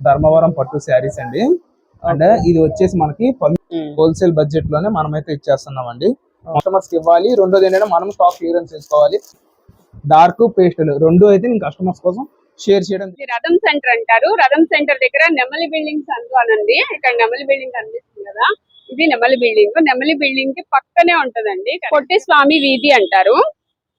ధర్మవరం పట్టు శారీస్ అండి. అండ్ ఇది వచ్చేసి మనకి హోల్సేల్ బడ్జెట్ లోనే మనమైతే ఇచ్చేస్తున్నాం అండి. కస్టమర్స్ కి ఇవ్వాలి. రెండోది ఏంటంటే మనం స్టాక్ క్లియరెన్స్ చేసుకోవాలి. డార్క్ పేస్టల్ రెండు అయితే నేను కస్టమర్స్ కోసం షేర్ చేయడం. రథం సెంటర్ అంటారు. రథం సెంటర్ దగ్గర నెమలి బిల్డింగ్స్ అనండి. ఇక్కడ నెమలి బిల్డింగ్ కనిపిస్తుంది కదా, ఇది నెమలి బిల్డింగ్. నెమలి బిల్డింగ్ కి పక్కనే ఉంటదండి పొట్టి స్వామి వీధి అంటారు.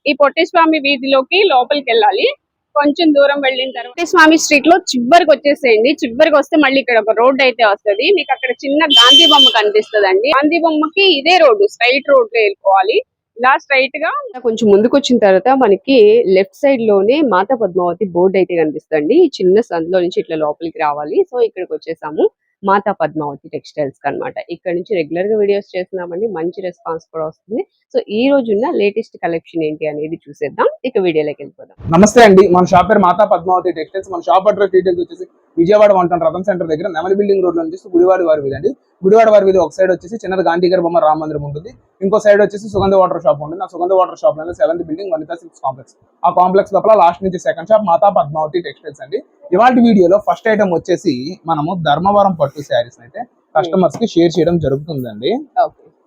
ఈ పొట్టి స్వామి వీధిలోకి లోపలికి వెళ్ళాలి. కొంచెం దూరం వెళ్ళిన తర్వాత పొట్టి స్వామి స్ట్రీట్ లో చివరికి వచ్చేసేయండి. చివరికి వస్తే మళ్ళీ ఇక్కడ ఒక రోడ్ అయితే వస్తుంది. మీకు అక్కడ చిన్న గాంధీ బొమ్మ కనిపిస్తుంది అండి. గాంధీ బొమ్మకి ఇదే రోడ్డు, స్ట్రైట్ రోడ్ లో వెళ్ళిపోవాలి. ఇలా స్ట్రైట్ గా కొంచెం ముందుకు వచ్చిన తర్వాత మనకి లెఫ్ట్ సైడ్ లోనే మాతా పద్మావతి బోర్డు అయితే కనిపిస్తుంది. ఈ చిన్న సందులో నుంచి ఇట్లా లోపలికి రావాలి. సో ఇక్కడికి వచ్చేసాము మాతా పద్మావతి టెక్స్టైల్స్ అన్నమాట. ఇక్కడ నుంచి రెగ్యులర్ గా వీడియోస్ చేస్తున్నామండి, మంచి రెస్పాన్స్ కూడా వస్తుంది. సో ఈ రోజు ఉన్న లేటెస్ట్ కలెక్షన్ ఏంటి అనేది చూసేద్దాం. ఇక వీడియోలోకి వెళ్ళిపోదాం. నమస్తే అండి, మన షాప్ పేరు మాతా పద్మావతి టెక్స్టైల్స్. మన షాప్ అడ్రస్ డీటెయిల్స్ వచ్చేసి విజయవాడ 110 రథం సెంటర్ దగ్గర నెమలి బిల్డింగ్ రోడ్ లో నుంచి గుడివాడ వారి వీధి అండి. గుడివాడ వారి వీధి ఒక సైడ్ వచ్చేసి చిన్నది గాంధీ గారి బొమ్మ రామ మందిరం ఉంటుంది. ఇంకో సైడ్ వచ్చేసి సుగంధ వాటర్ షాప్ ఉంటుంది. ఆ సుగంధ వాటర్ షాప్ లో 7th building Vanitha silks complex. ఆ కాంప్లెక్స్ లోపల లాస్ట్ నుంచి సెకండ్ షాప్ మాతా పద్మావతి టెక్స్టైల్స్ అండి. ఇవాళ వీడియోలో ఫస్ట్ ఐటమ్ వచ్చేసి మనము ధర్మవరం పట్టు శారీస్ అయితే కస్టమర్స్ కి షేర్ చేయడం జరుగుతుందండి.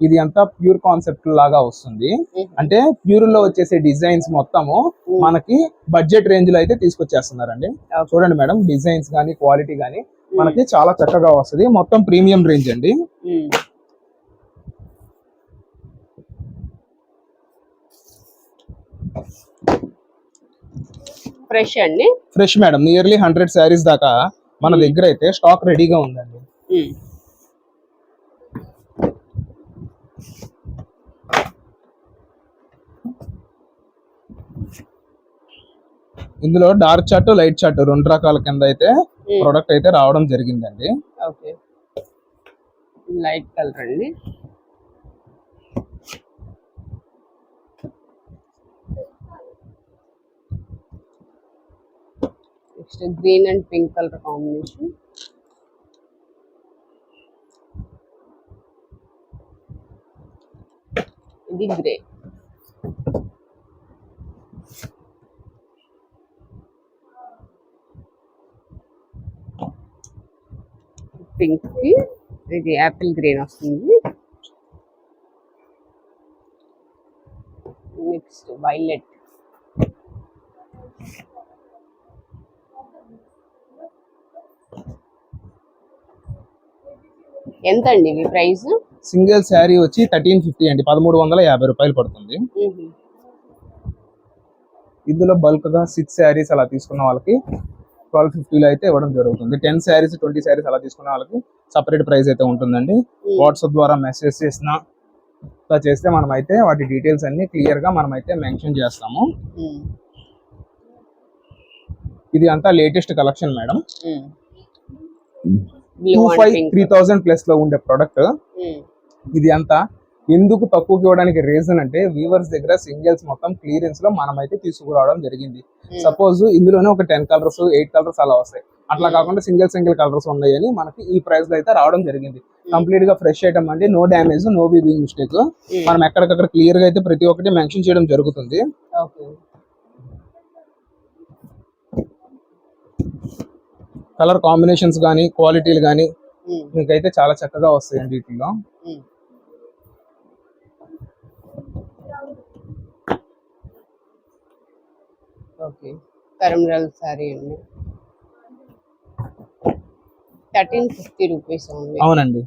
ఇది అంతా ప్యూర్ కాన్సెప్ట్ లాగా వస్తుంది. అంటే ప్యూర్ లో వచ్చేసే డిజైన్స్ మొత్తము మనకి బడ్జెట్ రేంజ్ లో అయితే తీసుకొచ్చేస్తున్నారండి. చూడండి మేడం, డిజైన్స్ గానీ క్వాలిటీ గానీ మనకి చాలా చక్కగా వస్తుంది. మొత్తం ప్రీమియం రేంజ్ అండి. ఫ్రెష్ అండి, ఫ్రెష్ మేడం. నియర్లీ 100 శారీస్ దాకా మన దగ్గర అయితే స్టాక్ రెడీగా ఉందండి. ఇందులో డార్క్ చార్ట్, లైట్ చార్ట్ రెండు రకాల కింద అయితే ప్రొడక్ట్ అయితే రావడం జరిగిందండి. ఓకే, లైట్ కలర్ అండి. Next green and pink colour combination. ఇది గ్రే. పింక్ కి ఇది యాపిల్ గ్రీన్ వస్తుంది. Next violet. ఎంత అండి ఇవి ప్రైస్? సింగిల్ శారీ వచ్చి 1350 అండి, 1350 రూపాయలు పడుతుంది. ఇందులో బల్క్ గా 6 శారీస్ అలా తీసుకున్న వాళ్ళకి 1250 లో అయితే ఇవ్వడం జరుగుతుంది. 10 శారీస్ 20 శారీస్ అలా తీసుకున్న వాళ్ళకి సపరేట్ ప్రైస్ అయితే ఉంటుందండి. వాట్సాప్ ద్వారా మెసేజ్ చేసిన చేస్తే మనం అయితే వాటి డీటెయిల్స్ అన్ని క్లియర్ గా మనం అయితే మెన్షన్ చేస్తాము. ఇది అంతా లేటెస్ట్ కలెక్షన్ మేడం. 2500-3000 ప్లస్ లో ఉండే ప్రొడక్ట్. ఇది అంతా ఎందుకు తక్కువకి ఇవ్వడానికి రీజన్ అంటే వీవర్స్ దగ్గర సింగిల్స్ మొత్తం క్లియరెన్స్ లో మనం అయితే తీసుకురావడం జరిగింది. సపోజ్ ఇందులోనే ఒక 10 కలర్స్ 8 కలర్స్ అలా వస్తాయి. అట్లా కాకుండా సింగిల్ కలర్స్ ఉన్నాయని మనకి ఈ ప్రైస్ లో అయితే రావడం జరిగింది. కంప్లీట్ గా ఫ్రెష్ ఐటమ్ అండి, నో డ్యామేజ్, నో బీబింగ్ మిస్టేక్. మనం ఎక్కడికక్కడ క్లియర్ గా అయితే ప్రతి ఒక్కటి మెన్షన్ చేయడం జరుగుతుంది. కలర్ కాంబినేషన్స్ గానీ క్వాలిటీలు గానీ మీకైతే చాలా చక్కగా వస్తాయండి వీటిలో. ఓకే, కరంరాల్ సారీ అండి, 1350 రూపీస్ ఓన్లీ. అవునండి,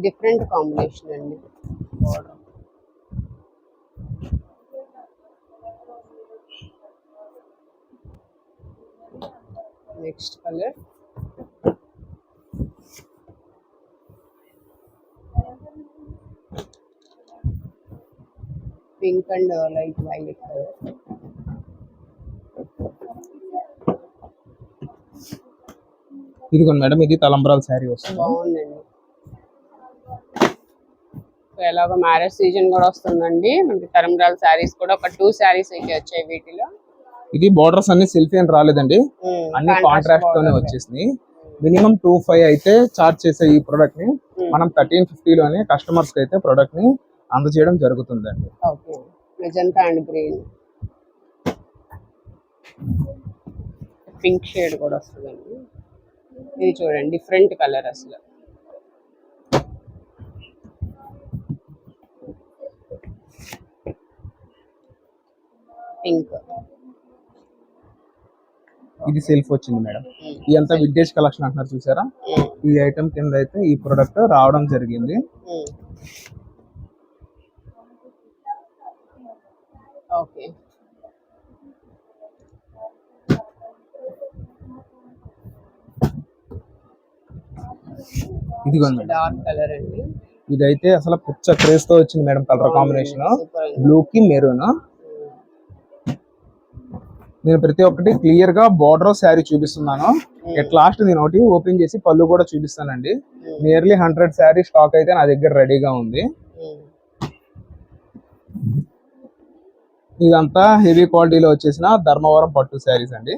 డిఫరెంట్ కాంబినేషన్ అండి. Next colour pink and light violet colour. ఇదిగోండి మేడం, ఇది తలంబ్రాల శారీ వస్తుంది. బాగుందండి. ఎలాగో మ్యారేజ్ సీజన్ కూడా వస్తుందండి, మనకి తలంబ్రాల శారీస్ కూడా ఒక 2 శారీస్ అయితే వచ్చాయి వీటిలో. ఇది బోర్డర్స్ అన్ని సెల్ఫీ అని రాలేదండి, అన్ని కాంట్రాస్ట్ తోనే వచ్చేసినాయి. మినిమం 2500 అయితే చార్జ్ చేసే ఈ ప్రొడక్ట్ ని మనం 1350 లోనే కస్టమర్స్ కి అయితే ప్రొడక్ట్ ని అందజేయడం జరుగుతుందండి. Magenta and green. Pink shade కూడా వస్తుందండి. ఇది చూడండి డిఫరెంట్ కలర్ అసలు. పింక్. ఇది సెల్ఫ్ వచ్చింది మేడం. ఇదంతా వింటేజ్ కలెక్షన్ అంటున్నారు చూసారా, ఈ ఐటమ్ కింద అయితే ఈ ప్రొడక్ట్ రావడం జరిగింది. ఓకే. ఇదిగోండి డార్క్ కలర్ అండి. ఇదైతే అసలు పుచ్చ క్రేజ్ తో వచ్చింది మేడం కలర్ కాంబినేషన్, బ్లూ కి మెరూన్. నేను ప్రతి ఒక్కటి క్లియర్ గా బార్డర్ శారీ చూపిస్తున్నాను. ఎట్ లాస్ట్ నేను ఒకటి ఓపెన్ చేసి పళ్ళు కూడా చూపిస్తానండి. నియర్లీ 100 శారీ స్టాక్ అయితే నా దగ్గర రెడీగా ఉంది. ఇదంతా హెవీ క్వాలిటీలో వచ్చేసిన ధర్మవరం పట్టు శారీస్ అండి.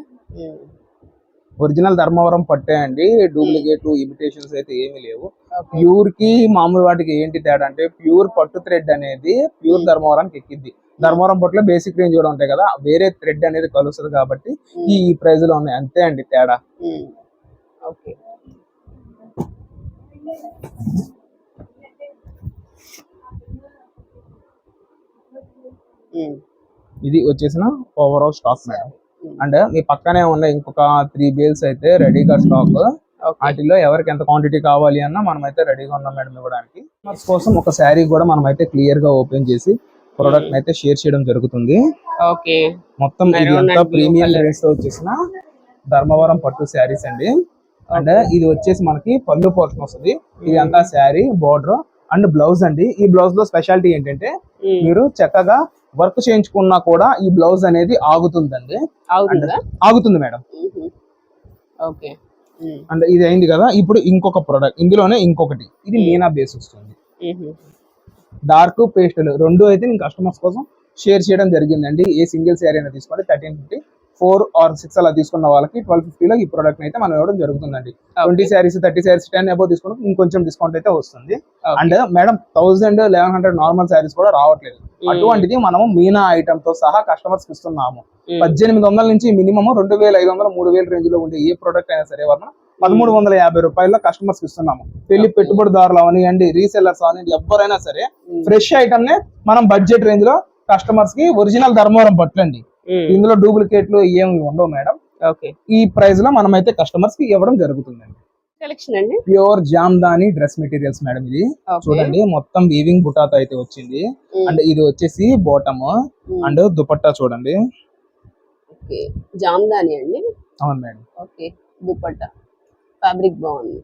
ఒరిజినల్ ధర్మవరం పట్టే అండి, డూప్లికేట్ ఇమిటేషన్స్ అయితే ఏమీ లేవు. ప్యూర్ కి మామూలు వాటికి ఏంటి తేడా అంటే, ప్యూర్ పట్టు థ్రెడ్ అనేది ప్యూర్ ధర్మవరానికి ఎక్కిద్ది. ధర్మవరం పట్టులో బేసిక్ రేంజ్ కూడా ఉంటాయి కదా, వేరే థ్రెడ్ అనేది కలుస్తుంది కాబట్టి ఈ ప్రైజ్ లో ఉన్నాయి, అంతే అండి తేడా. ఓకే. ఇది వచ్చేసిన ఓవరాల్ స్టాక్ మేడం. అండ్ మీ పక్కనే ఉన్న ఇంకొక 3 బేల్స్ అయితే రెడీగా స్టాక్. వాటిలో ఎవరికి ఎంత క్వాంటిటీ కావాలి అన్నా మనం అయితే రెడీగా ఉన్నాం మేడం ఇవ్వడానికి. కస్టమర్స్ కోసం ఒక శారీ కూడా మనం అయితే క్లియర్ గా ఓపెన్ చేసి ప్రొడక్ట్ అయితే షేర్ చేయడం జరుగుతుంది. ఓకే. మొత్తం ఇది అంతా ప్రీమియం రేట్స్ తో వచ్చేసిన ధర్మవరం పట్టు శారీస్ అండి. అండ్ ఇది వచ్చేసి మనకి పళ్ళు పోర్షన్ వస్తుంది. ఇది అంతా శారీ, బోర్డర్ అండ్ బ్లౌజ్ అండి. ఈ బ్లౌజ్ లో స్పెషాలిటీ ఏంటంటే, మీరు చక్కగా వర్క్ చేయించుకున్నా కూడా ఈ బ్లౌజ్ అనేది ఆగుతుందండి. ఆగుతుంది మేడం. ఓకే. అండ్ ఇది అయింది కదా, ఇప్పుడు ఇంకొక ప్రొడక్ట్ ఇందులోనే ఇంకొకటి, ఇది మీనా బేస్ వస్తుంది. డార్క్ పేస్టల్ రెండు అయితే నేను కస్టమర్స్ కోసం షేర్ చేయడం జరిగిందండి. ఏ సింగిల్ శారీ అయినా తీసుకోండి 1350, 4 or 6 అలా తీసుకున్న వాళ్ళకి 1250 లో ఈ ప్రొడక్ట్ అయితే మనం ఇవ్వడం జరుగుతుందండి. 20 శారీస్ 30 శారీస్ 10 అబౌవ్ తీసుకుంటే ఇంకొంచెం డిస్కౌంట్ అయితే వస్తుంది. అండ్ మేడం 1000 1100 నార్మల్ శారీస్ కూడా రావట్లేదు. అటువంటిది మనము మీనా ఐటమ్ తో సహా కస్టమర్స్ కి ఇస్తున్నాము. 1800 నుంచి మినిమం 2500 3000 రేంజ్ లో ఉండే ఏ ప్రొడక్ట్ అయినా సరే మనం 1350 రూపాయల్లో కస్టమర్స్ కి ఇస్తున్నాము. పెళ్లి పెట్టుబడిదారులు అవనివ్వండి, రీసెల్లర్స్ అవనివ్వండి, ఎవరైనా సరే ఫ్రెష్ ఐటమ్ నే మనం బడ్జెట్ రేంజ్ లో కస్టమర్స్ కి ఒరిజినల్ ధర్మవరం పట్లండి, ఇందులో డూప్లికేట్లు ఏమి ఉండవు మేడం. ఈ ప్రైస్ లో మనం అయితే కస్టమర్స్ కి ఇవ్వడం జరుగుతుందండి. కలెక్షన్ అండి pure Jamdani dress materials madam. ఇది చూడండి మొత్తం వీవింగ్ బుటాతో అయితే వచ్చింది. అండ్ ఇది వచ్చేసి బాటమ్ అండ్ దుపట్టా చూడండి. జామ్దాని అండి. అవును మేడం. ఓకే. దుపట్టా ఫ్యాబ్రిక్ బాగుంది.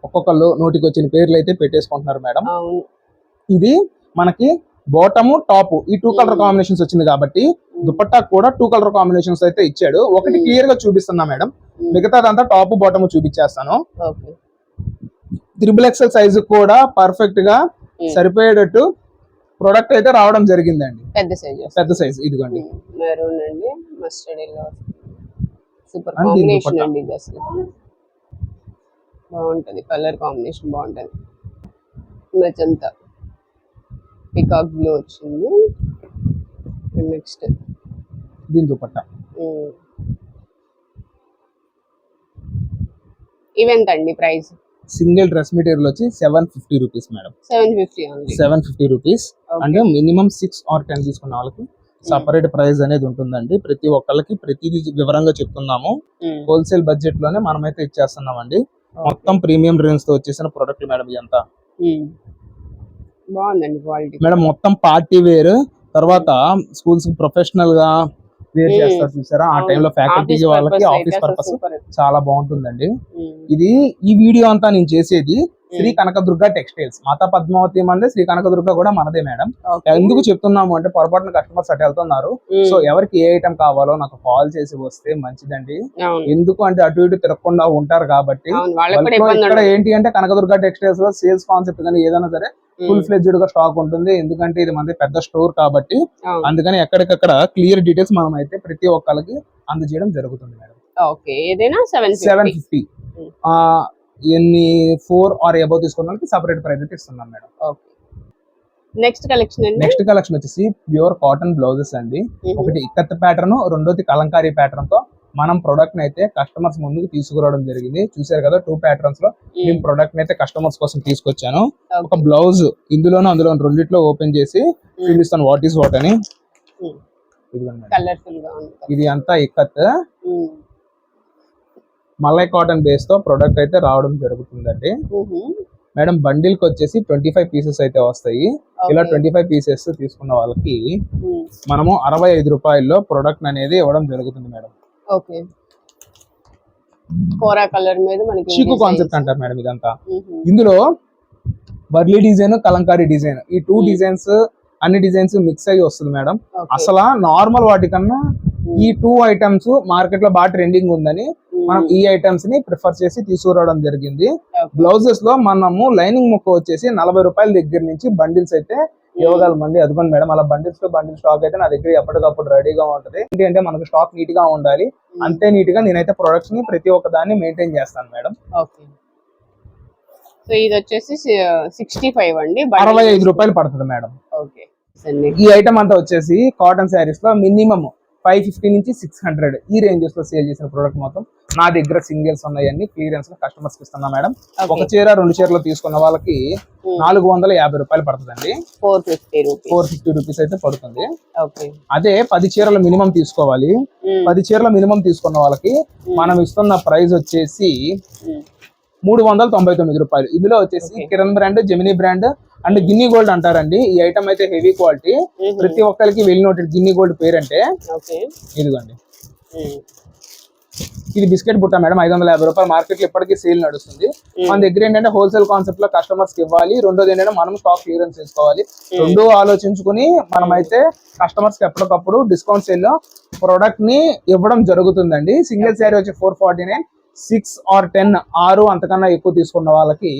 ఒక్కొక్కళ్ళు నోటికి వచ్చిన పేర్లు అయితే పెట్టేసుకుంటున్నారు మేడం. అవును. ఇది మనకి బాటమ్ టాప్ ఈ 2 కలర్ కాంబినేషన్స్ వచ్చింది కాబట్టి దుపట్టా కూడా 2 కలర్ కాంబినేషన్స్ అయితే ఇచ్చాడు. ఒకటి క్లియర్ గా చూపిస్తున్నా మేడం, మిగతాదంతా టాప్ బాటమ్ చూపించేస్తాను. XXL సైజు కూడా పర్ఫెక్ట్ గా సరిపోయేటట్టు ప్రొడక్ట్ అయితే రావడం జరిగిందండి. పెద్ద సైజ్ ఇదిగోండి. మెరూన్ అండి, మస్టర్డ్ ఎల్లో. సూపర్ కాంబినేషన్ అండి. ఇది అసలు బాగుంటది, కలర్ కాంబినేషన్ బాగుంటది. మెజంతా పికాక్ బ్లూ వచ్చింది. నెక్స్ట్ దీని దుపట్టా ఈవెంట్ అండి. ప్రైస్ సింగిల్ డ్రెస్ మెటీరియల్ వచ్చి 750 రూపీస్ మేడం. 750 రూపీస్. అంటే మినిమం 6 or 10 తీసుకున్న వాళ్ళకి సపరేట్ ప్రైస్ అనేది ఉంటుందండి. ప్రతి ఒక్కళ్ళకి ప్రతిదీ వివరంగా చెప్తున్నాము. హోల్సేల్ బడ్జెట్ లోనే మనమైతే ఇచ్చేస్తున్నామండి. మొత్తం ప్రీమియం రేంజ్ తో వచ్చేసిన ప్రొడక్ట్ మేడం. ఇదంతా బాగుందండి క్వాలిటీ మేడం. మొత్తం పార్టీ వేర్, తర్వాత స్కూల్స్ ప్రొఫెషనల్ గా వేర్ చేస్తారు చూసారా, ఆ టైంలో ఫ్యాకల్టీ వాళ్ళకి ఆఫీస్ పర్పస్ చాలా బాగుంటుందండి. ఇది ఈ వీడియో అంతా నేను చేసేది శ్రీ కనకదుర్గ టెక్స్టైల్స్, మాతా పద్మావతి మందే, శ్రీ కనకదుర్గ కూడా మనదే మేడం. ఎందుకు చెప్తున్నాము అంటే, పొరపాటున కస్టమర్స్ అటు వెళ్తున్నారు. సో ఎవరికి ఏ ఐటమ్ కావాలో నాకు కాల్ చేసి వస్తే మంచిదండి. ఎందుకు అంటే అటు ఇటు తిరగకుండా ఉంటారు కాబట్టి. ఇక్కడ ఏంటి అంటే కనకదుర్గ టెక్స్టైల్స్ లో సేల్స్ కాన్సెప్ట్ కానీ ఏదైనా సరే ఫుల్ ఫ్లెడ్జ్డ్ గా స్టాక్ ఉంటుంది. ఎందుకంటే ఇది మనది పెద్ద స్టోర్ కాబట్టి, అందుకని ఎక్కడికక్కడ క్లియర్ డీటెయిల్స్ మనం అయితే ప్రతి ఒక్కరికి అందజేయడం జరుగుతుంది మేడం. ఓకే. ఏదైనా 750 ఎన్ని 4 or above తీసుకున్న వాళ్ళకి సపరేట్ ప్రైస్ అయితే ఇస్తున్నాం మేడం. ఓకే. నెక్స్ట్ కలెక్షన్ వచ్చేసి ప్యూర్ కాటన్ బ్లౌజెస్ అండి. ఒకటి ఇక్కత్ ప్యాటర్న్, రెండోది కలంకారీ ప్యాటర్న్ తో మనం ప్రొడక్ట్ ని అయితే కస్టమర్స్ ముందుకు తీసుకురావడం జరిగింది. చూసారు కదా 2 ప్యాటర్న్స్ లో నేను ప్రొడక్ట్ ని అయితే కస్టమర్స్ కోసం తీసుకొచ్చాను. ఒక బ్లౌజ్ ఇందులోనూ అందులో రెండిట్లో ఓపెన్ చేసి చూపిస్తాను వాట్ ఈస్ వాట్ అని. ఇదిగోండి మేడం. కలర్ఫుల్ గా ఉంది. ఇది అంతా ఇక్కత్ మలై కాటన్ బేస్ తో ప్రొడక్ట్ అయితే రావడం జరుగుతుందండి. మేడం బండిల్ కి వచ్చేసి 25 పీసెస్ అయితే వస్తాయి. ఇలా 25 పీసెస్ తీసుకున్న వాళ్ళకి మనము 65 రూపాయల్లో ప్రొడక్ట్ అనేది ఇవ్వడం జరుగుతుంది మేడం. ఓకే, కోరా కలర్ మీద మనకి చీకు కాన్సెప్ట్ అంటారు మేడం ఇదంతా. ఇందులో బర్లీ డిజైన్, కలంకారీ డిజైన్, ఈ 2 డిజైన్స్ అన్ని డిజైన్స్ మిక్స్ అయ్యి వస్తుంది మేడం. అసలు నార్మల్ వాటికన్నా ఈ 2 ఐటమ్స్ మార్కెట్ లో బాగా ట్రెండింగ్ ఉందని మనం ఈ ఐటమ్స్ ని ప్రిఫర్ చేసి తీసుకురావడం జరిగింది. బ్లౌజెస్ లో మనము లైనింగ్ ముక్క వచ్చేసి 40 రూపాయల దగ్గర నుంచి బండిల్స్ అయితే ఇవ్వగలమండి. అదిగోండి మేడం, అలా బండిల్స్ తో బండిల్ స్టాక్ అయితే నా దగ్గర ఎప్పటికప్పుడు రెడీగా ఉంటది. ఏంటంటే మనకు స్టాక్ నీట్ గా ఉండాలి. అంతే నీట్ గా నేనైతే ప్రొడక్ట్స్ ని ప్రతి ఒక్క దాన్ని మెయింటైన్ చేస్తాను మేడం. ఓకే, సో ఇది వచ్చేసి 65 అండి, 65 రూపాయలు పడుతుంది మేడం. ఓకే, ఈ ఐటమ్ అంతా వచ్చేసి కాటన్ శారీస్ లో మినిమం 550 నుంచి 600 ఈ రేంజెస్ లో సేల్ చేసిన ప్రొడక్ట్ మొత్తం నా దగ్గర సింగిల్స్ ఉన్నాయని క్లియరెన్స్ లో కస్టమర్స్ కి ఇస్తున్నా మేడం. ఒక చీర 2 చీరలు తీసుకున్న వాళ్ళకి 450 రూపాయలు పడుతుందండి. 450 రూపీస్ అయితే పడుతుంది. అదే 10 చీరలు మినిమం తీసుకోవాలి. 10 చీరల మినిమం తీసుకున్న వాళ్ళకి మనం ఇస్తున్న ప్రైస్ వచ్చేసి 399 రూపాయలు. ఇందులో వచ్చేసి Kiran brand, Gemini brand and Ginny gold అంటారండి. ఈ ఐటమ్ అయితే హెవీ క్వాలిటీ, ప్రతి ఒక్కరికి వెల్ నోటెడ్ గిన్నీ గోల్డ్ పేరు అంటే. ఇదిగోండి, ఇది బిస్కెట్ బుట్ట మేడం, 550 రూపాయలు. మార్కెట్ లో ఇప్పటికీ సేల్ నడుస్తుంది. మన దగ్గర ఏంటంటే హోల్సేల్ కాన్సెప్ట్ లో కస్టమర్స్ కి ఇవ్వాలి. రెండోది ఏంటంటే మనం స్టాక్ క్లియరెన్స్ చేసుకోవాలి. రెండు ఆలోచించుకుని మనం అయితే కస్టమర్స్ కి ఎప్పటికప్పుడు డిస్కౌంట్ సేల్ లో ప్రొడక్ట్ ని ఇవ్వడం జరుగుతుందండి. సింగిల్ శారీ వచ్చి 449, 6 or 10 6 అంతకన్నా ఎక్కువ తీసుకున్న వాళ్ళకి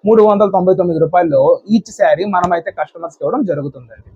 399 రూపాయల్లో ఈచ్ శారీ మనం అయితే కస్టమర్స్ కి ఇవ్వడం జరుగుతుందండి.